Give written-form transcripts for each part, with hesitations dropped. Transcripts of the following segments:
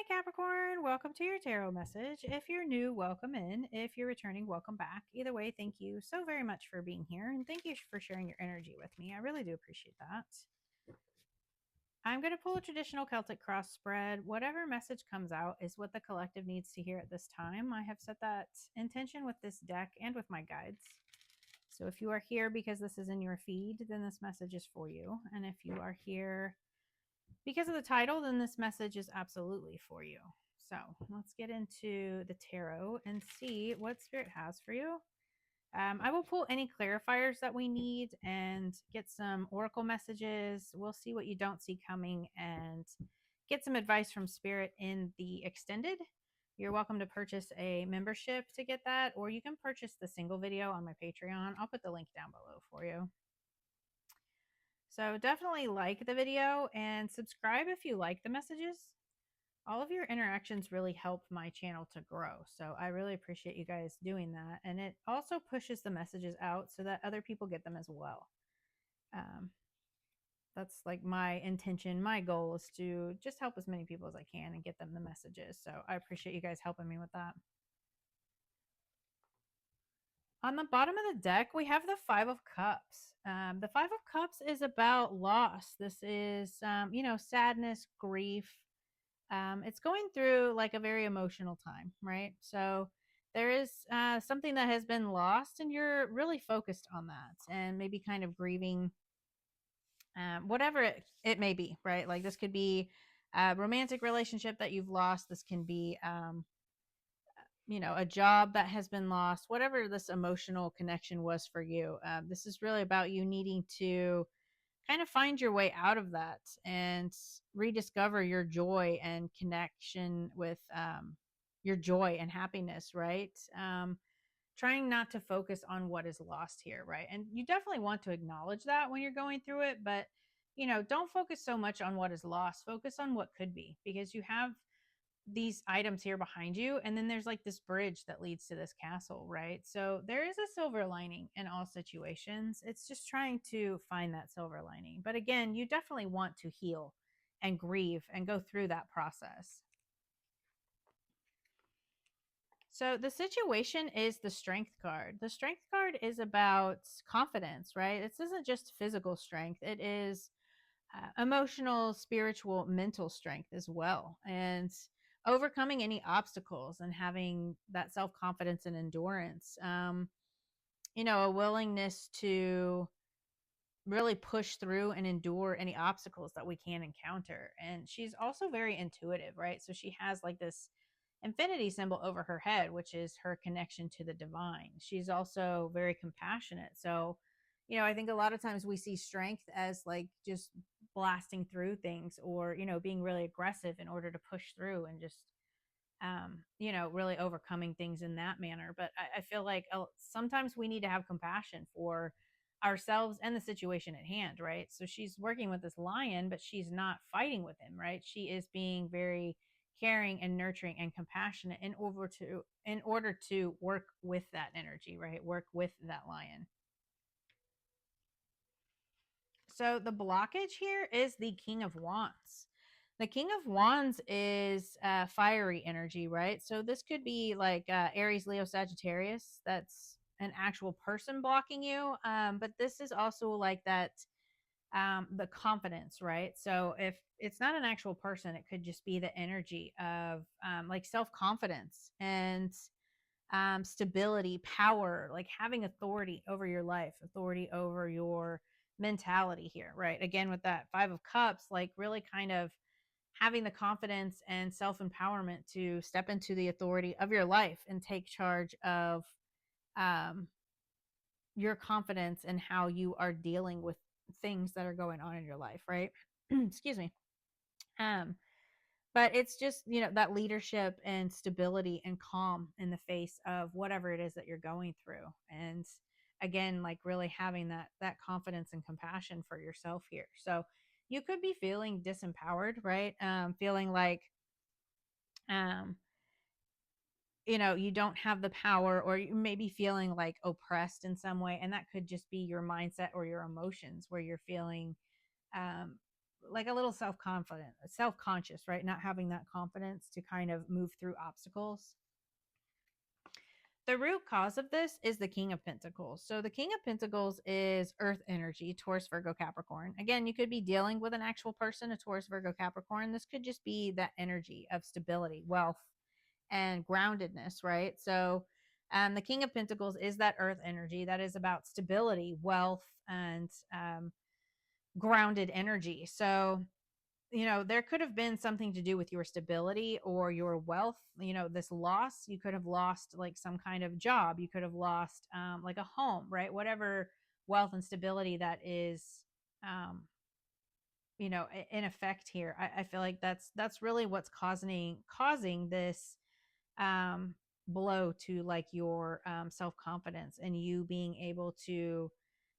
Capricorn, welcome to your tarot message. If you're new, welcome in. If you're returning, welcome back. Either way, thank you so very much for being here and thank you for sharing your energy with me. I really do appreciate that. I'm going to pull a traditional Celtic cross spread. Whatever message comes out is what the collective needs to hear at this time. I have set that intention with this deck and with my guides. So if you are here because this is in your feed, then this message is for you. And if you are here because of the title, then this message is absolutely for you. So let's get into the tarot and see what Spirit has for you. I will pull any clarifiers that we need and get some oracle messages. We'll see what you don't see coming and get some advice from Spirit in the extended. You're welcome to purchase a membership to get that, or you can purchase the single video on my Patreon. I'll put the link down below for you. So definitely like the video and subscribe if you like the messages. All of your interactions really help my channel to grow. So I really appreciate you guys doing that. And it also pushes the messages out so that other people get them as well. That's like my intention. My goal is to just help as many people as I can and get them the messages. So I appreciate you guys helping me with that. On the bottom of the deck, we have the Five of Cups. The Five of Cups is about loss. This is, sadness, grief. It's going through like a very emotional time, right? So there is something that has been lost, and you're really focused on that and maybe kind of grieving whatever it may be, right? Like this could be a romantic relationship that you've lost. This can be a job that has been lost, whatever this emotional connection was for you. This is really about you needing to kind of find your way out of that and rediscover your joy and connection with your joy and happiness, right? Trying not to focus on what is lost here, right? And you definitely want to acknowledge that when you're going through it, but don't focus so much on what is lost. Focus on what could be, because you have these items here behind you, and then there's like this bridge that leads to this castle, right? So there is a silver lining in all situations. It's just trying to find that silver lining. But again, you definitely want to heal and grieve and go through that process. So the situation is the Strength card. The Strength card is about confidence, right? This isn't just physical strength. It is emotional, spiritual, mental strength as well. And overcoming any obstacles and having that self-confidence and endurance. A willingness to really push through and endure any obstacles that we can encounter. And she's also very intuitive, right? So she has like this infinity symbol over her head, which is her connection to the divine. She's also very compassionate. So, I think a lot of times we see strength as like just blasting through things, or, being really aggressive in order to push through and just, really overcoming things in that manner. But I feel like sometimes we need to have compassion for ourselves and the situation at hand, right? So she's working with this lion, but she's not fighting with him, right? She is being very caring and nurturing and compassionate in order to work with that energy, right? Work with that lion. So the blockage here is the King of Wands. The King of Wands is fiery energy, right? So this could be like Aries, Leo, Sagittarius. That's an actual person blocking you. But this is also like that, the confidence, right? So if it's not an actual person, it could just be the energy of like self-confidence and stability, power, like having authority over your life, authority over your mentality here, right? Again, with that Five of Cups, like really kind of having the confidence and self-empowerment to step into the authority of your life and take charge of your confidence and how you are dealing with things that are going on in your life, right? Excuse me. But it's just, that leadership and stability and calm in the face of whatever it is that you're going through. And again, like really having that confidence and compassion for yourself here. So you could be feeling disempowered, right? Feeling like you don't have the power, or you may be feeling like oppressed in some way. And that could just be your mindset or your emotions, where you're feeling like a little self-confident, self-conscious, right? Not having that confidence to kind of move through obstacles. The root cause of this is the King of Pentacles. So the King of Pentacles is earth energy, Taurus, Virgo, Capricorn. Again, you could be dealing with an actual person, a Taurus, Virgo, Capricorn. This could just be that energy of stability, wealth, and groundedness, right? So the King of Pentacles is that earth energy that is about stability, wealth, and grounded energy. So there could have been something to do with your stability or your wealth. This loss, you could have lost like some kind of job. You could have lost like a home, right? Whatever wealth and stability that is, um, in effect here. I feel like that's really what's causing this blow to like your self-confidence and you being able to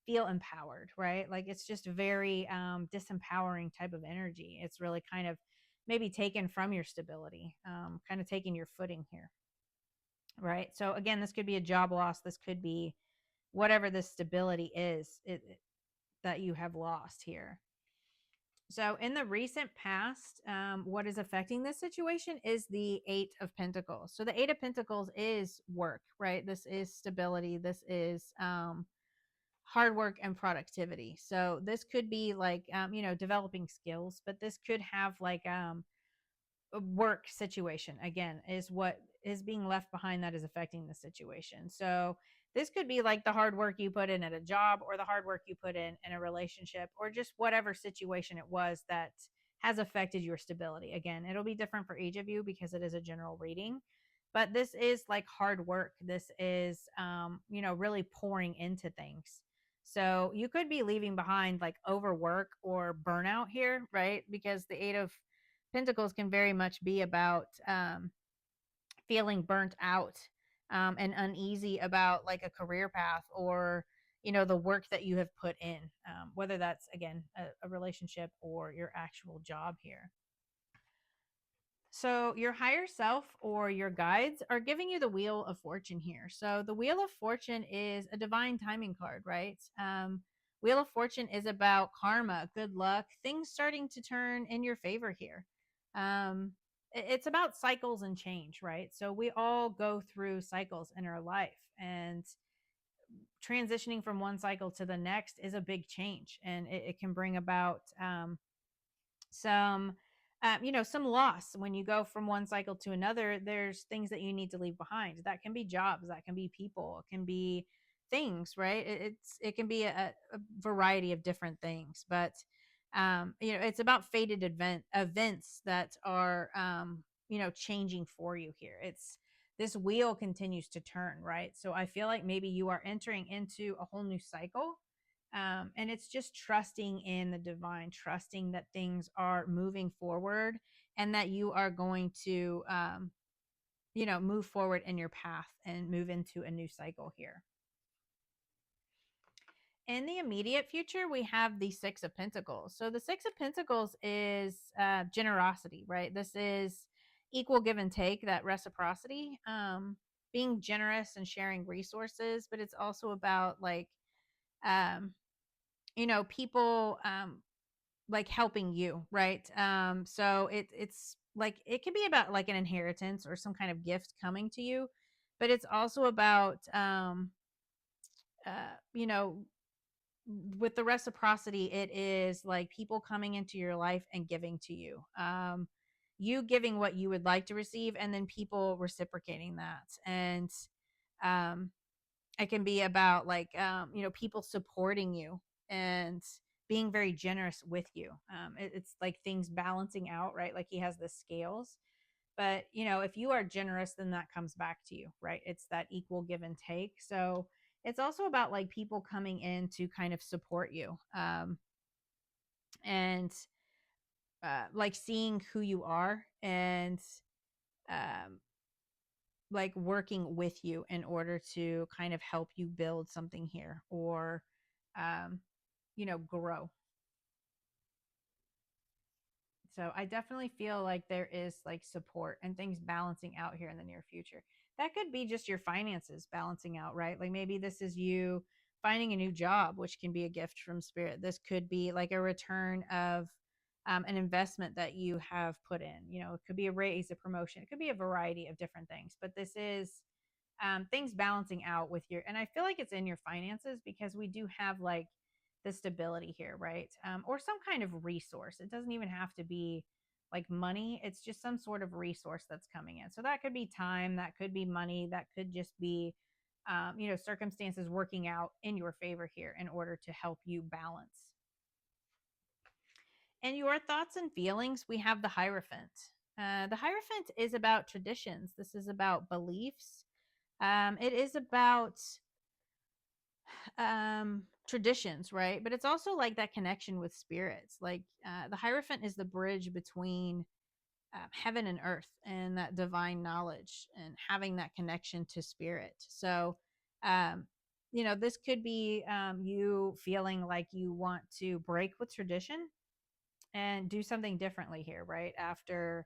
feel empowered, right? Like it's just very disempowering type of energy. It's really kind of maybe taken from your stability, kind of taking your footing here, right? So again, this could be a job loss. This could be whatever this stability is that you have lost here. So, in the recent past, what is affecting this situation is the Eight of Pentacles. So, the Eight of Pentacles is work, right? This is stability. This is hard work and productivity. So, this could be like, developing skills, but this could have like a work situation again is what is being left behind that is affecting the situation. So this could be like the hard work you put in at a job or the hard work you put in a relationship or just whatever situation it was that has affected your stability. Again, it'll be different for each of you because it is a general reading, but this is like hard work. This is really pouring into things. So you could be leaving behind like overwork or burnout here, right? Because the Eight of Pentacles can very much be about feeling burnt out and uneasy about like a career path or the work that you have put in, whether that's again a relationship or your actual job here. So your higher self or your guides are giving you the Wheel of Fortune here. So the Wheel of Fortune is a divine timing card, right? Wheel of Fortune is about karma, good luck, things starting to turn in your favor here. It's about cycles and change, right? So we all go through cycles in our life, and transitioning from one cycle to the next is a big change, and it can bring about some some loss. When you go from one cycle to another, there's things that you need to leave behind. That can be jobs, that can be people, it can be things, right? It can be a variety of different things, but it's about fated events that are changing for you here. It's this wheel continues to turn, right? So I feel like maybe you are entering into a whole new cycle, and it's just trusting in the divine, trusting that things are moving forward and that you are going to, move forward in your path and move into a new cycle here. In the immediate future, we have the Six of Pentacles. So the Six of Pentacles is generosity, right? This is equal give and take, that reciprocity, being generous and sharing resources, but it's also about like, um, people like helping you, right? So it's like it can be about like an inheritance or some kind of gift coming to you, but it's also about uh, you know, with the reciprocity, it is like people coming into your life and giving to you. You giving what you would like to receive, and then people reciprocating that. And um, it can be about like people supporting you and being very generous with you. It's like things balancing out, right? Like he has the scales, but if you are generous, then that comes back to you, right? It's that equal give and take. So it's also about like people coming in to kind of support you, and like seeing who you are and um, like working with you in order to kind of help you build something here or um grow. So I definitely feel like there is like support and things balancing out here in the near future. That could be just your finances balancing out, right? Like maybe this is you finding a new job, which can be a gift from spirit. This could be like a return of an investment that you have put in. It could be a raise, a promotion, it could be a variety of different things, but this is things balancing out with your, and I feel like it's in your finances because we do have like the stability here, right? Or some kind of resource. It doesn't even have to be like money, it's just some sort of resource that's coming in. So that could be time, that could be money, that could just be, circumstances working out in your favor here in order to help you balance. And your thoughts and feelings, we have the Hierophant. The Hierophant is about traditions. This is about beliefs. It is about traditions, right? But it's also like that connection with spirits. Like the Hierophant is the bridge between heaven and earth and that divine knowledge and having that connection to spirit. So, um, this could be you feeling like you want to break with tradition and do something differently here, right? After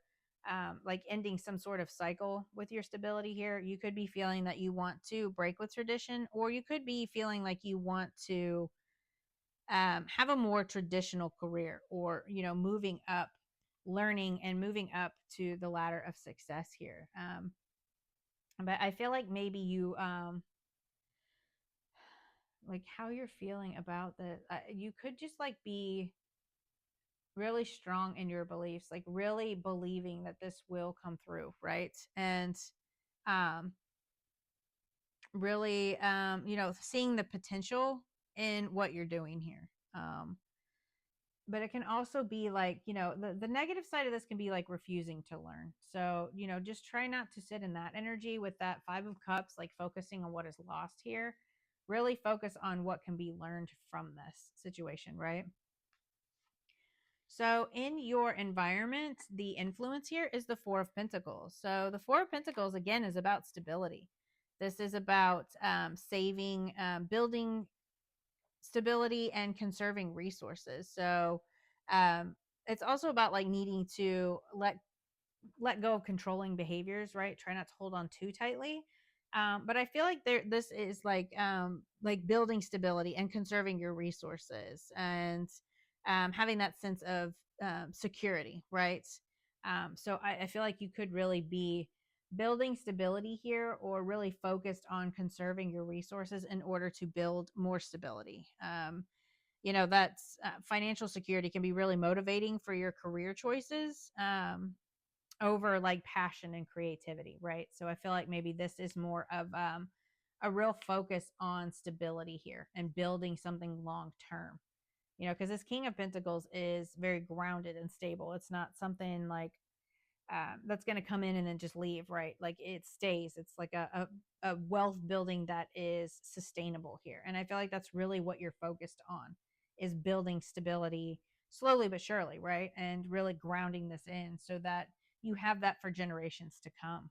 like ending some sort of cycle with your stability here, you could be feeling that you want to break with tradition, or you could be feeling like you want to have a more traditional career, or, moving up, learning and moving up to the ladder of success here. But I feel like maybe you, like how you're feeling about the, you could just like be really strong in your beliefs, like really believing that this will come through, right? And um really seeing the potential in what you're doing here. But it can also be like, the negative side of this can be like refusing to learn. So, just try not to sit in that energy with that 5 of Cups, like focusing on what is lost here. Really focus on what can be learned from this situation, right? So, in your environment, the influence here is the Four of Pentacles. So, the Four of Pentacles, again, is about stability. This is about saving, building stability, and conserving resources. So, um, it's also about like needing to let go of controlling behaviors, right? Try not to hold on too tightly. But I feel like this is like building stability and conserving your resources, and having that sense of security, right? So I feel like you could really be building stability here, or really focused on conserving your resources in order to build more stability. That's financial security can be really motivating for your career choices. Over like passion and creativity, right? So I feel like maybe this is more of a real focus on stability here and building something long term. Because this King of Pentacles is very grounded and stable. It's not something like that's going to come in and then just leave, right? Like it stays. It's like a wealth building that is sustainable here. And I feel like that's really what you're focused on, is building stability slowly but surely, right? And really grounding this in so that you have that for generations to come.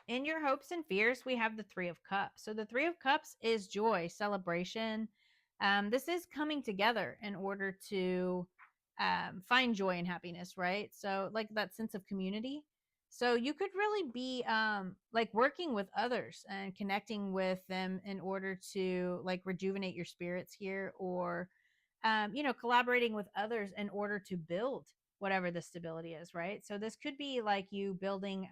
In your hopes and fears, we have the Three of Cups. So the Three of Cups is joy, celebration. This is coming together in order to find joy and happiness, right? So like that sense of community. So you could really be like working with others and connecting with them in order to like rejuvenate your spirits here, or collaborating with others in order to build whatever the stability is, right? So this could be like you building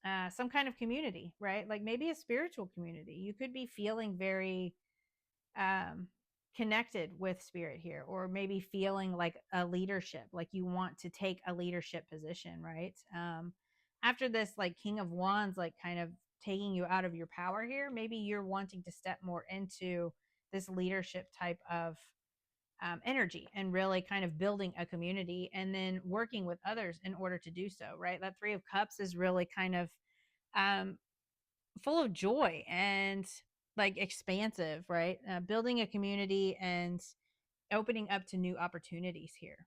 some kind of community, right? Like maybe a spiritual community. You could be feeling very um, connected with spirit here, or maybe feeling like a leadership, like you want to take a leadership position, right? After this, like King of Wands, like kind of taking you out of your power here, maybe you're wanting to step more into this leadership type of energy, and really kind of building a community and then working with others in order to do so, right? That Three of Cups is really kind of um, full of joy and like expansive, right? Building a community and opening up to new opportunities here.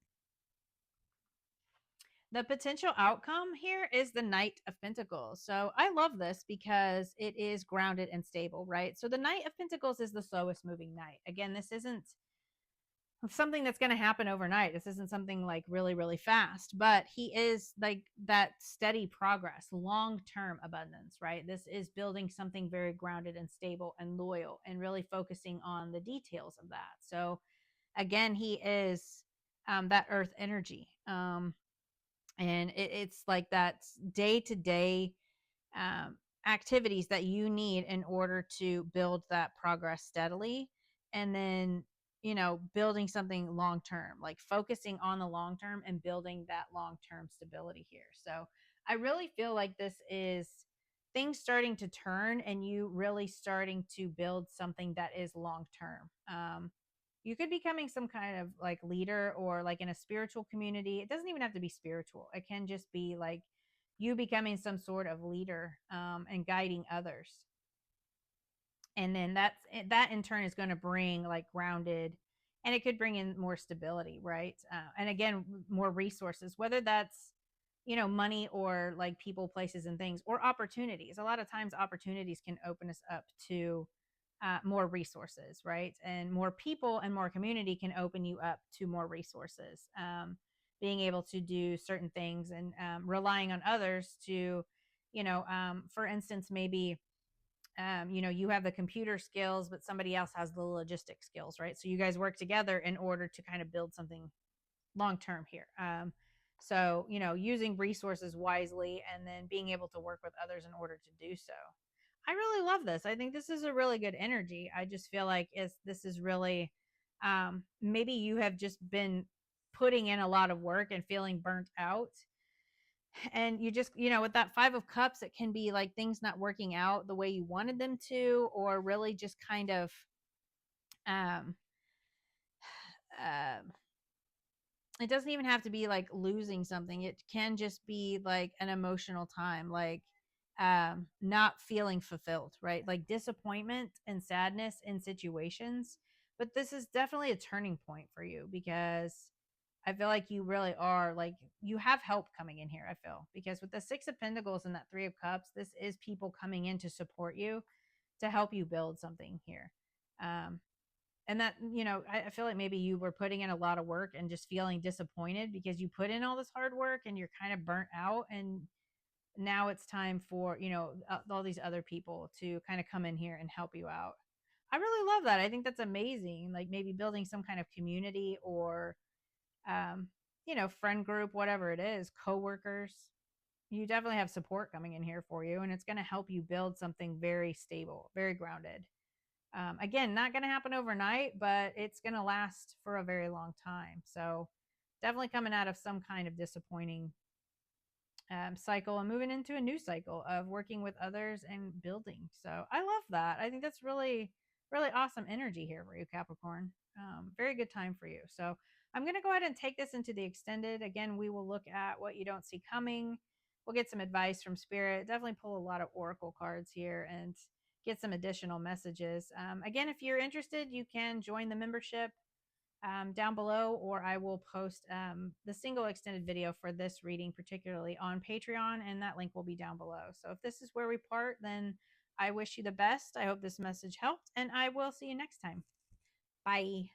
The potential outcome here is the Knight of Pentacles. So I love this because it is grounded and stable, right? So the Knight of Pentacles is the slowest moving knight. Again, this isn't something that's going to happen overnight. This isn't something like really, really fast, but he is like that steady progress, long term abundance, right? This is building something very grounded and stable and loyal, and really focusing on the details of that. So, again, he is that earth energy. And it's like that day to day um, activities that you need in order to build that progress steadily. And then, building something long term, like focusing on the long term and building that long term stability here. So I really feel like this is things starting to turn and you really starting to build something that is long term. You could be becoming some kind of like leader or like in a spiritual community. It doesn't even have to be spiritual, it can just be like you becoming some sort of leader, and guiding others. And then that in turn is going to bring like grounded, and it could bring in more stability, right? And again, more resources, whether that's money or like people, places, and things, or opportunities. A lot of times opportunities can open us up to more resources, right? And more people and more community can open you up to more resources. Being able to do certain things, and relying on others to, for instance, maybe you have the computer skills, but somebody else has the logistic skills, right? So you guys work together in order to kind of build something long term here. So using resources wisely, and then being able to work with others in order to do so. I really love this. I think this is a really good energy. I just feel like this is really, maybe you have just been putting in a lot of work and feeling burnt out, and you just, with that 5 of cups, it can be like things not working out the way you wanted them to, or really just kind of um uh, it doesn't even have to be like losing something. It can just be like an emotional time, like not feeling fulfilled, right? Like disappointment and sadness in situations. But this is definitely a turning point for you, because I feel like you really are like, you have help coming in here. I feel, because with the 6 of Pentacles and that 3 of Cups, this is people coming in to support you, to help you build something here. Um, and that, I feel like maybe you were putting in a lot of work and just feeling disappointed because you put in all this hard work and you're kind of burnt out. And now it's time for, all these other people to kind of come in here and help you out. I really love that. I think that's amazing. Like maybe building some kind of community, or um, friend group, whatever it is, coworkers. You definitely have support coming in here for you, and it's going to help you build something very stable, very grounded. Again, not going to happen overnight, but it's going to last for a very long time. So, definitely coming out of some kind of disappointing cycle and moving into a new cycle of working with others and building. So, I love that. I think that's really, really awesome energy here for you, Capricorn. Very good time for you. So, I'm going to go ahead and take this into the extended. Again, we will look at what you don't see coming. We'll get some advice from Spirit. Definitely pull a lot of oracle cards here and get some additional messages. Again, if you're interested, you can join the membership down below, or I will post the single extended video for this reading, particularly on Patreon, and that link will be down below. So if this is where we part, then I wish you the best. I hope this message helped, and I will see you next time. Bye.